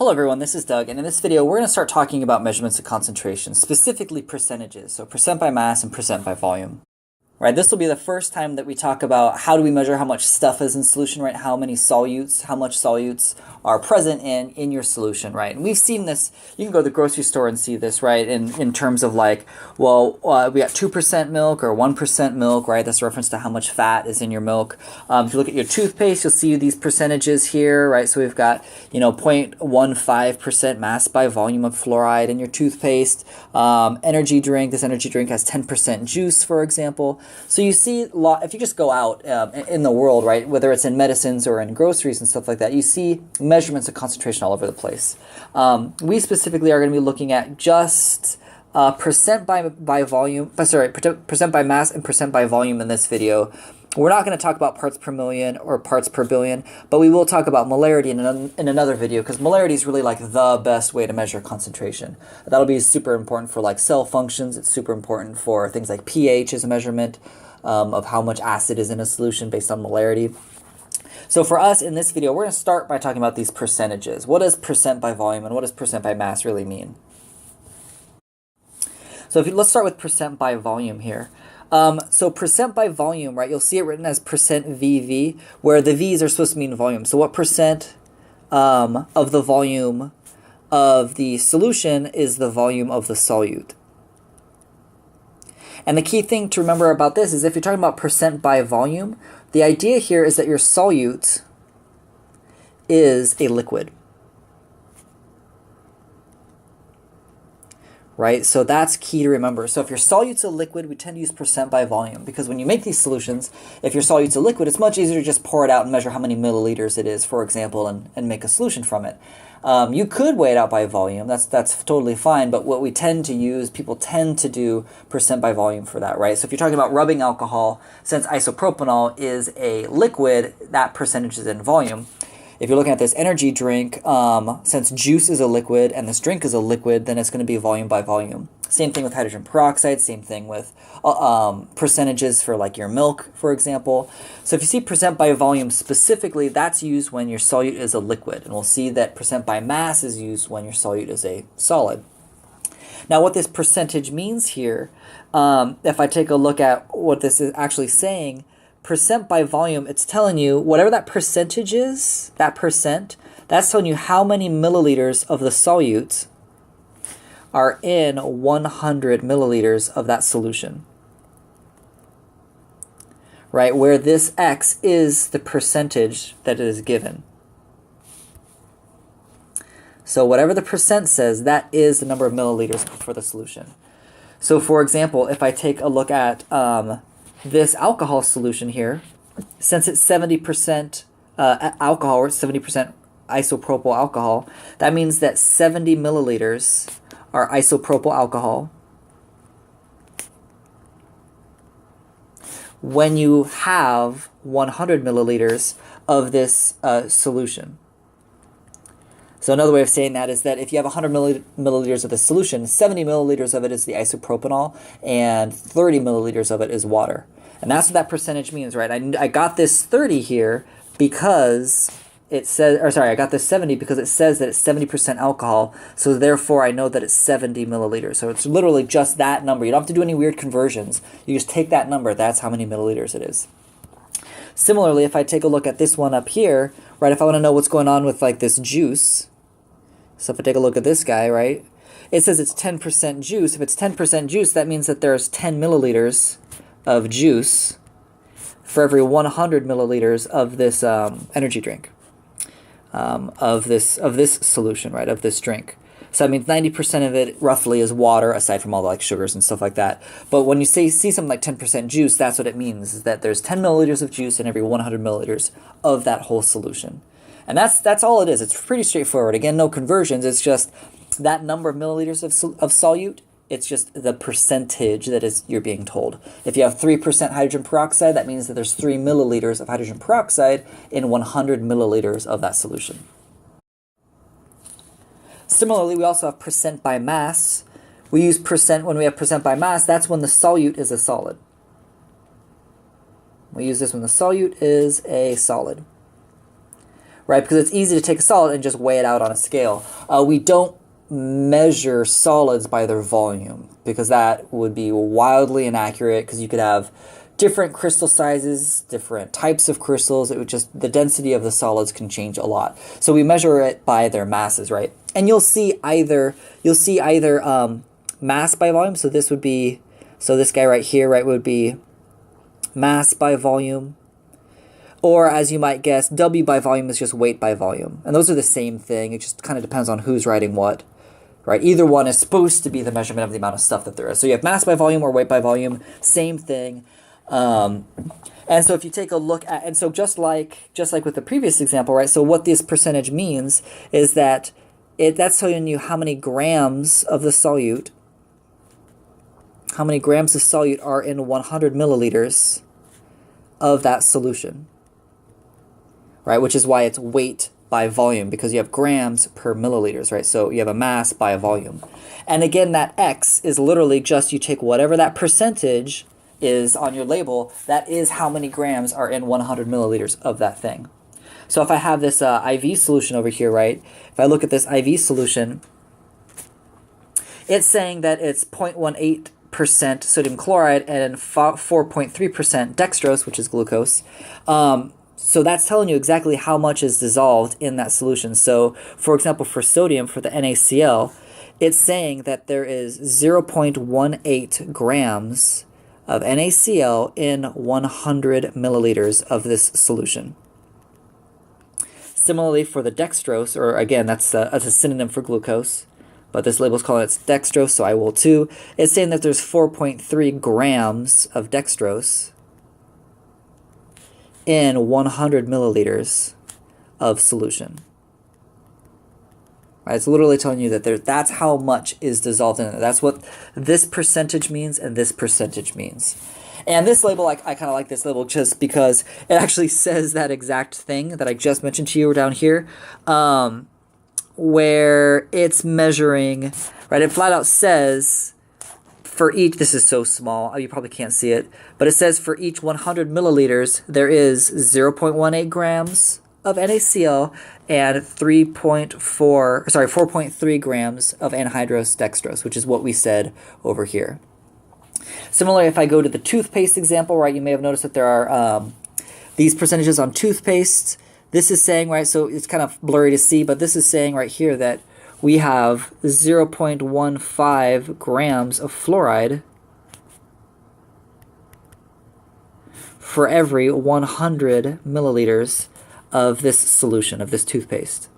Hello everyone, this is Doug, and in this video we're going to start talking about measurements of concentration, specifically percentages, so percent by mass and percent by volume. Right, this will be the first time that we talk about how do we measure how much stuff is in solution, right? How many solutes, how much solutes are present in your solution, right? And we've seen this, you can go to the grocery store and see this, right? In terms of like, well, we got 2% milk or 1% milk, right? That's a reference to how much fat is in your milk. If you look at your toothpaste, you'll see these percentages here, right? So we've got, 0.15% mass by volume of fluoride in your toothpaste. Energy drink, this energy drink has 10% juice, for example. So you see, if you just go out in the world, right, whether it's in medicines or in groceries and stuff like that, you see measurements of concentration all over the place. We specifically are going to be looking at just percent by volume, percent by mass and percent by volume in this video. We're not going to talk about parts per million or parts per billion, but we will talk about molarity in another video, because molarity is really like the best way to measure concentration. That'll be super important for like cell functions. It's super important for things like pH as a measurement of how much acid is in a solution based on molarity. So for us in this video, we're going to start by talking about these percentages. What does percent by volume and what does percent by mass really mean? So let's start with percent by volume here. So percent by volume, right, you'll see it written as percent VV, where the V's are supposed to mean volume. So what percent of the volume of the solution is the volume of the solute? And the key thing to remember about this is if you're talking about percent by volume, the idea here is that your solute is a liquid. Right? So that's key to remember. So if your solute's a liquid, we tend to use percent by volume, because when you make these solutions, if your solute's a liquid, it's much easier to just pour it out and measure how many milliliters it is, for example, and make a solution from it. You could weigh it out by volume. That's totally fine, but what we tend to use, people tend to do percent by volume for that, right? So if you're talking about rubbing alcohol, since isopropanol is a liquid, that percentage is in volume. If you're looking at this energy drink, since juice is a liquid and this drink is a liquid, then it's going to be volume by volume. Same thing with hydrogen peroxide, same thing with percentages for like your milk, for example. So if you see percent by volume specifically, that's used when your solute is a liquid. And we'll see that percent by mass is used when your solute is a solid. Now what this percentage means here, if I take a look at what this is actually saying, percent by volume, it's telling you whatever that percentage is, that percent, that's telling you how many milliliters of the solute are in 100 milliliters of that solution. Right, where this X is the percentage that it is given. So whatever the percent says, that is the number of milliliters for the solution. So for example, if I take a look at this alcohol solution here, since it's 70% alcohol or 70% isopropyl alcohol, that means that 70 milliliters are isopropyl alcohol. When you have 100 milliliters of this solution. So another way of saying that is that if you have 100 milliliters of the solution, 70 milliliters of it is the isopropanol, and 30 milliliters of it is water. And that's what that percentage means, right? I got this 30 here because it says, or sorry, I got this 70 because it says that it's 70% alcohol, so therefore I know that it's 70 milliliters. So it's literally just that number. You don't have to do any weird conversions. You just take that number, that's how many milliliters it is. Similarly, if I take a look at this one up here, right, if I want to know what's going on with like this juice, so if I take a look at this guy, right, it says it's 10% juice. If it's 10% juice, that means that there's 10 milliliters of juice for every 100 milliliters of this energy drink, of this solution, right, of this drink. So that means 90% of it roughly is water, aside from all the like sugars and stuff like that. But when you see something like 10% juice, that's what it means, is that there's 10 milliliters of juice in every 100 milliliters of that whole solution. And that's all it is. It's pretty straightforward. Again, no conversions. It's just that number of milliliters of solute. It's just the percentage that is you're being told. If you have 3% hydrogen peroxide, that means that there's 3 milliliters of hydrogen peroxide in 100 milliliters of that solution. Similarly, we also have percent by mass. We use percent when we have percent by mass. That's when the solute is a solid. We use this when the solute is a solid. right? Because it's easy to take a solid and just weigh it out on a scale. We don't measure solids by their volume because that would be wildly inaccurate, because you could have different crystal sizes, different types of crystals. It would just, the density of the solids can change a lot. So we measure it by their masses, right? And you'll see either mass by volume. So this would be, so this guy right here, right, would be mass by volume. Or as you might guess, W by volume is just weight by volume. And those are the same thing. It just kind of depends on who's writing what, right? Either one is supposed to be the measurement of the amount of stuff that there is. So you have mass by volume or weight by volume, same thing. And so if you take a look at, and so just like with the previous example, right? So what this percentage means is that that's telling you how many grams of the solute, are in 100 milliliters of that solution, right? Which is why it's weight by volume, because you have grams per milliliters, right? So you have a mass by a volume. And again, that X is literally just, you take whatever that percentage is on your label, that is how many grams are in 100 milliliters of that thing. So if I have this IV solution over here, right? If I look at this IV solution, it's saying that it's 0.18% sodium chloride and 4.3% dextrose, which is glucose. So that's telling you exactly how much is dissolved in that solution. So for example, for sodium, for the NaCl, it's saying that there is 0.18 grams of NaCl in 100 milliliters of this solution. Similarly, for the dextrose, or again, that's a synonym for glucose, but this label is calling it dextrose, so I will too. It's saying that there's 4.3 grams of dextrose in 100 milliliters of solution. Right, it's literally telling you that that's how much is dissolved in it. That's what this percentage means and this percentage means. And this label, I kind of like this label just because it actually says that exact thing that I just mentioned to you down here, where it's measuring, right? It flat out says for each, this is so small, you probably can't see it, but it says for each 100 milliliters, there is 0.18 grams of NaCl and 4.3 grams of anhydrous dextrose, which is what we said over here. Similarly, if I go to the toothpaste example, right, you may have noticed that there are these percentages on toothpaste. This is saying, right, so it's kind of blurry to see, but this is saying right here that we have 0.15 grams of fluoride for every 100 milliliters of this solution, of this toothpaste,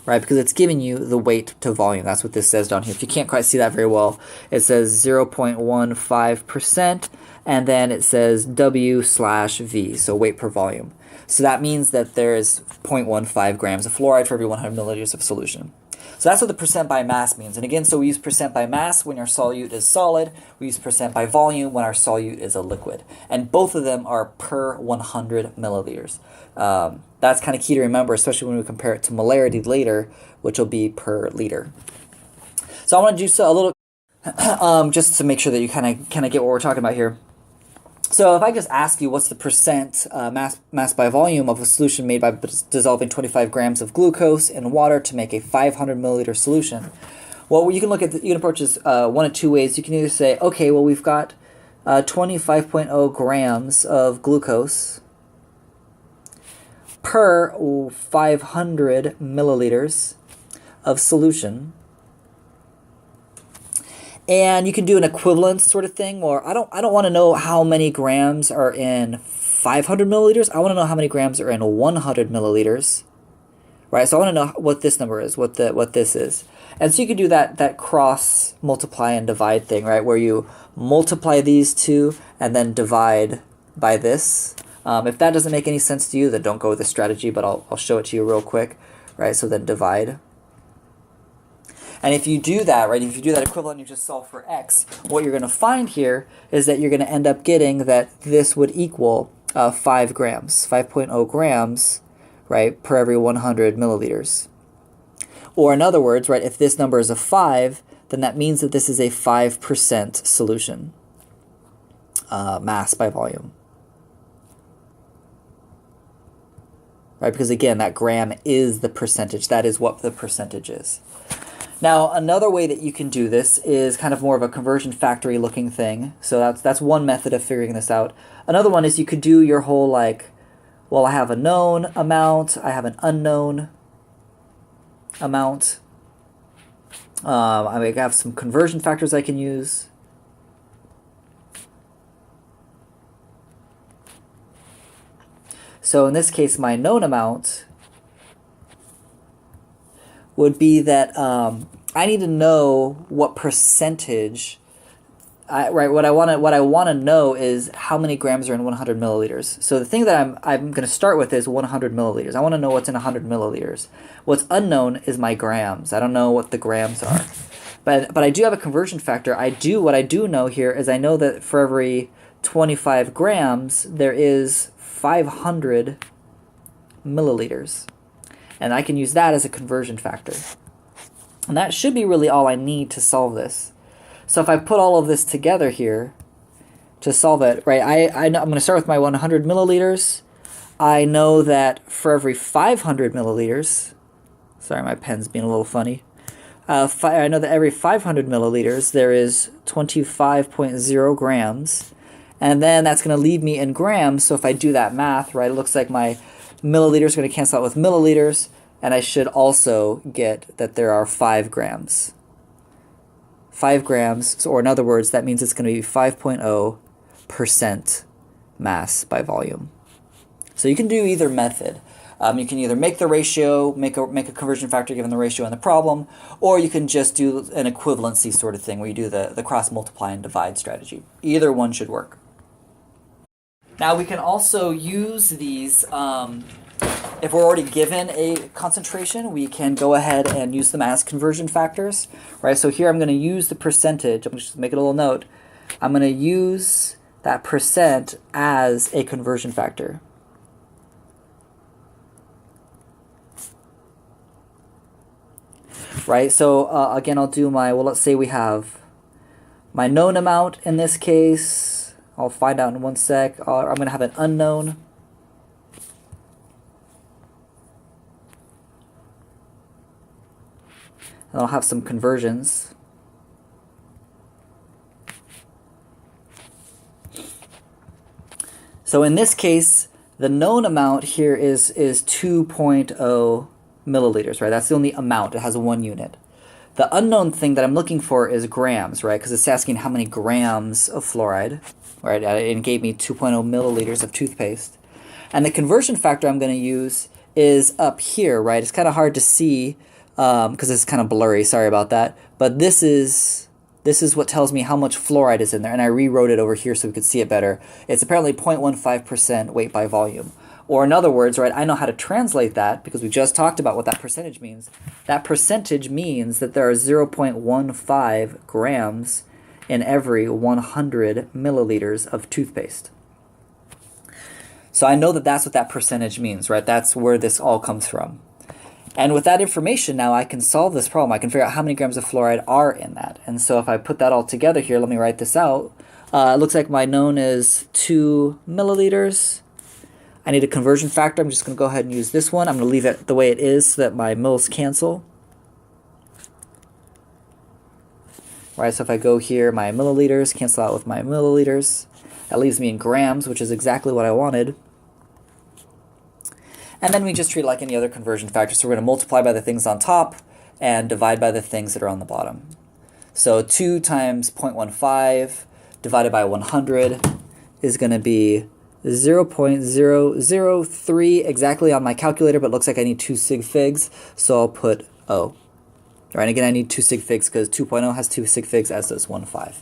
right? Because it's giving you the weight to volume. That's what this says down here. If you can't quite see that very well, it says 0.15%, and then it says W/V, so weight per volume. So that means that there is 0.15 grams of fluoride for every 100 milliliters of solution. So that's what the percent by mass means. And again, so we use percent by mass when our solute is solid. We use percent by volume when our solute is a liquid. And both of them are per 100 milliliters. That's kind of key to remember, especially when we compare it to molarity later, which will be per liter. So I want to do a little, just to make sure that you kind of get what we're talking about here. So if I just ask you what's the percent mass by volume of a solution made by dissolving 25 grams of glucose in water to make a 500 milliliter solution, well, you can approach this one of two ways. You can either say, okay, well, we've got 25.0 grams of glucose per 500 milliliters of solution. And you can do an equivalence sort of thing, or I don't want to know how many grams are in 500 milliliters. I want to know how many grams are in 100 milliliters, right? So I want to know what this number is, what this is. And so you can do that cross multiply and divide thing, right? Where you multiply these two and then divide by this. If that doesn't make any sense to you, then don't go with this strategy, but I'll show it to you real quick, right? So then divide. And if you do that, right, if you do that equivalent, you just solve for x, what you're going to find here is that you're going to end up getting that this would equal 5 grams, 5.0 grams, right, per every 100 milliliters. Or in other words, right, if this number is a 5, then that means that this is a 5% solution, mass by volume. right? Because again, that gram is the percentage. That is what the percentage is. Now, another way that you can do this is kind of more of a conversion factory looking thing. So that's one method of figuring this out. Another one is you could do your whole like, well, I have a known amount, I have an unknown amount. I have some conversion factors I can use. So in this case, my known amount would be that I need to know what percentage. What I want to know is how many grams are in 100 milliliters. So the thing that I'm going to start with is 100 milliliters. I want to know what's in 100 milliliters. What's unknown is my grams. I don't know what the grams are, but I do have a conversion factor. What I do know here is I know that for every 25 grams there is 500 milliliters. And I can use that as a conversion factor. And that should be really all I need to solve this. So if I put all of this together here to solve it, right, I'm going to start with my 100 milliliters. I know that for every 500 milliliters, sorry, my pen's being a little funny. I know that every 500 milliliters there is 25.0 grams. And then that's going to leave me in grams. So if I do that math, right, it looks like my milliliters are going to cancel out with milliliters, and I should also get that there are 5 grams. 5 grams, or in other words, that means it's going to be 5.0% mass by volume. So you can do either method. You can either make the ratio, make a conversion factor given the ratio in the problem, or you can just do an equivalency sort of thing where you do the cross multiply and divide strategy. Either one should work. Now we can also use these, if we're already given a concentration, we can go ahead and use them as conversion factors, right? So here I'm going to use the percentage, I'm going to just make it a little note, I'm going to use that percent as a conversion factor. Right, so again I'll do let's say we have my known amount in this case. I'll find out in one sec. I'm going to have an unknown. And I'll have some conversions. So in this case, the known amount here is 2.0 milliliters, right? That's the only amount. It has 1 unit. The unknown thing that I'm looking for is grams, right? Because it's asking how many grams of fluoride, right? And gave me 2.0 milliliters of toothpaste. And the conversion factor I'm going to use is up here, right? It's kind of hard to see because it's kind of blurry. Sorry about that. But this is what tells me how much fluoride is in there. And I rewrote it over here so we could see it better. It's apparently 0.15% weight by volume. Or in other words, right, I know how to translate that because we just talked about what that percentage means. That percentage means that there are 0.15 grams in every 100 milliliters of toothpaste. So I know that that's what that percentage means, right? That's where this all comes from. And with that information now, I can solve this problem. I can figure out how many grams of fluoride are in that. And so if I put that all together here, let me write this out. It looks like my known is 2 milliliters. I need a conversion factor. I'm just going to go ahead and use this one. I'm going to leave it the way it is so that my mils cancel. All right, so if I go here, my milliliters cancel out with my milliliters. That leaves me in grams, which is exactly what I wanted. And then we just treat it like any other conversion factor. So we're going to multiply by the things on top and divide by the things that are on the bottom. So 2 times 0.15 divided by 100 is going to be 0.003 exactly on my calculator, but it looks like I need 2 sig figs, so I'll put O. All right, again, I need 2 sig figs because 2.0 has 2 sig figs, as does 1.5.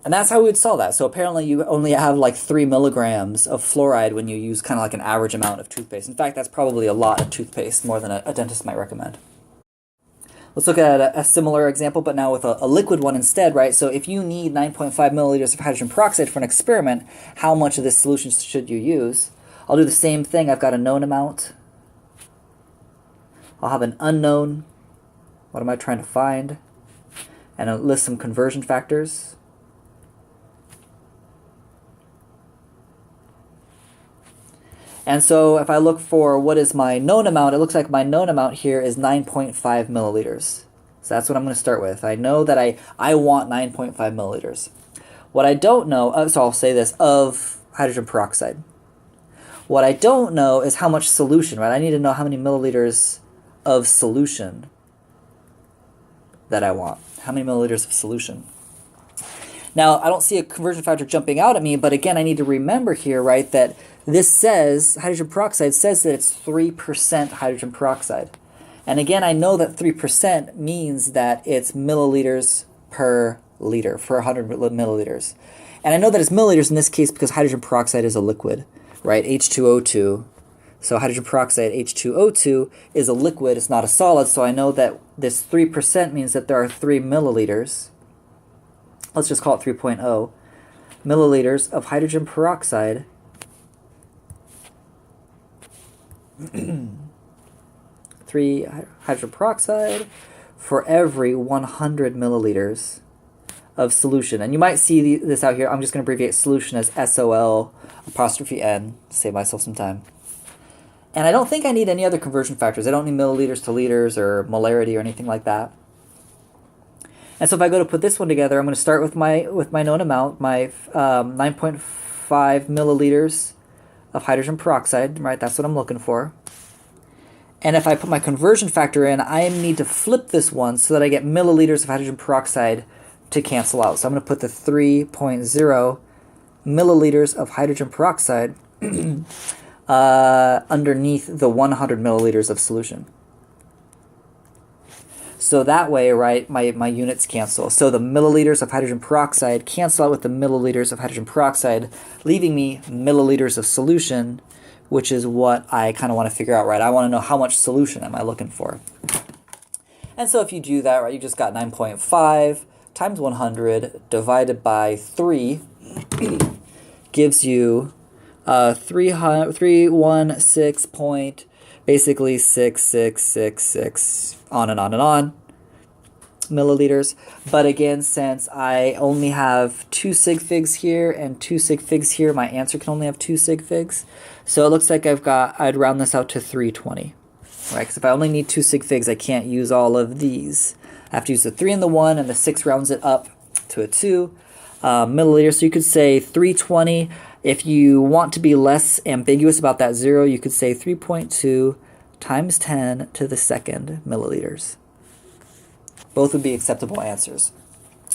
And that's how we would solve that. So apparently you only have like 3 milligrams of fluoride when you use kind of like an average amount of toothpaste. In fact, that's probably a lot of toothpaste, more than a dentist might recommend. Let's look at a similar example, but now with a liquid one instead, right? So if you need 9.5 milliliters of hydrogen peroxide for an experiment, how much of this solution should you use? I'll do the same thing. I've got a known amount. I'll have an unknown. What am I trying to find? And I'll list some conversion factors. And so if I look for what is my known amount, it looks like my known amount here is 9.5 milliliters. So that's what I'm going to start with. I know that I want 9.5 milliliters. What I don't know, so I'll say this, of hydrogen peroxide. What I don't know is how much solution, right? I need to know how many milliliters of solution that I want. How many milliliters of solution? Now, I don't see a conversion factor jumping out at me, but again, I need to remember here, right, that this says, hydrogen peroxide says that it's 3% hydrogen peroxide. And again, I know that 3% means that it's milliliters per liter, for 100 milliliters. And I know that it's milliliters in this case because hydrogen peroxide is a liquid, right, H2O2. So hydrogen peroxide, H2O2, is a liquid, it's not a solid, so I know that this 3% means that there are 3 milliliters. Let's just call it 3.0 milliliters of hydrogen peroxide three hydrogen peroxide for every 100 milliliters of solution. And you might see this out here. I'm just going to abbreviate solution as SOL apostrophe N to save myself some time. And I don't think I need any other conversion factors. I don't need milliliters to liters or molarity or anything like that. And so if I go to put this one together, I'm going to start with my known amount, my 9.5 milliliters of hydrogen peroxide, right? That's what I'm looking for. And if I put my conversion factor in, I need to flip this one so that I get milliliters of hydrogen peroxide to cancel out. So I'm going to put the 3.0 milliliters of hydrogen peroxide underneath the 100 milliliters of solution. So that way, right, my units cancel. So the milliliters of hydrogen peroxide cancel out with the milliliters of hydrogen peroxide, leaving me milliliters of solution, which is what I kind of want to figure out, right? I want to know how much solution am I looking for. And so if you do that, right, you just got 9.5 times 100 divided by 3 gives you 316 point, basically 6666, on and on and on milliliters. But again, since I only have 2 sig figs here and 2 sig figs here, my answer can only have 2 sig figs. So it looks like I'd round this out to 320, right? Because if I only need 2 sig figs, I can't use all of these. I have to use the 3 and the 1, and the 6 rounds it up to a 2 milliliters. So you could say 320. If you want to be less ambiguous about that 0, you could say 3.2 times 10 to the second milliliters. Both would be acceptable answers.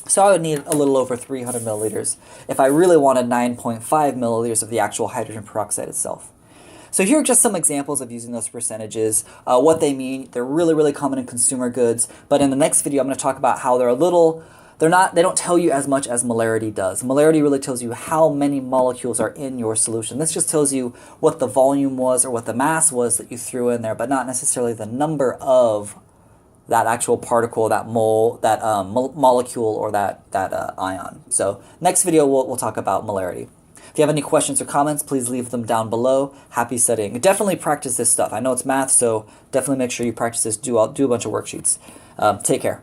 So I would need a little over 300 milliliters if I really wanted 9.5 milliliters of the actual hydrogen peroxide itself. So here are just some examples of using those percentages, what they mean. They're really, really common in consumer goods, but in the next video I'm going to talk about how they don't tell you as much as molarity does. Molarity really tells you how many molecules are in your solution. This just tells you what the volume was or what the mass was that you threw in there, but not necessarily the number of that actual particle, that mole, that molecule, or that ion. So next video we'll talk about molarity. If you have any questions or comments, please leave them down below. Happy studying. Definitely practice this stuff. I know it's math, so definitely make sure you practice this. Do a bunch of worksheets. Take care.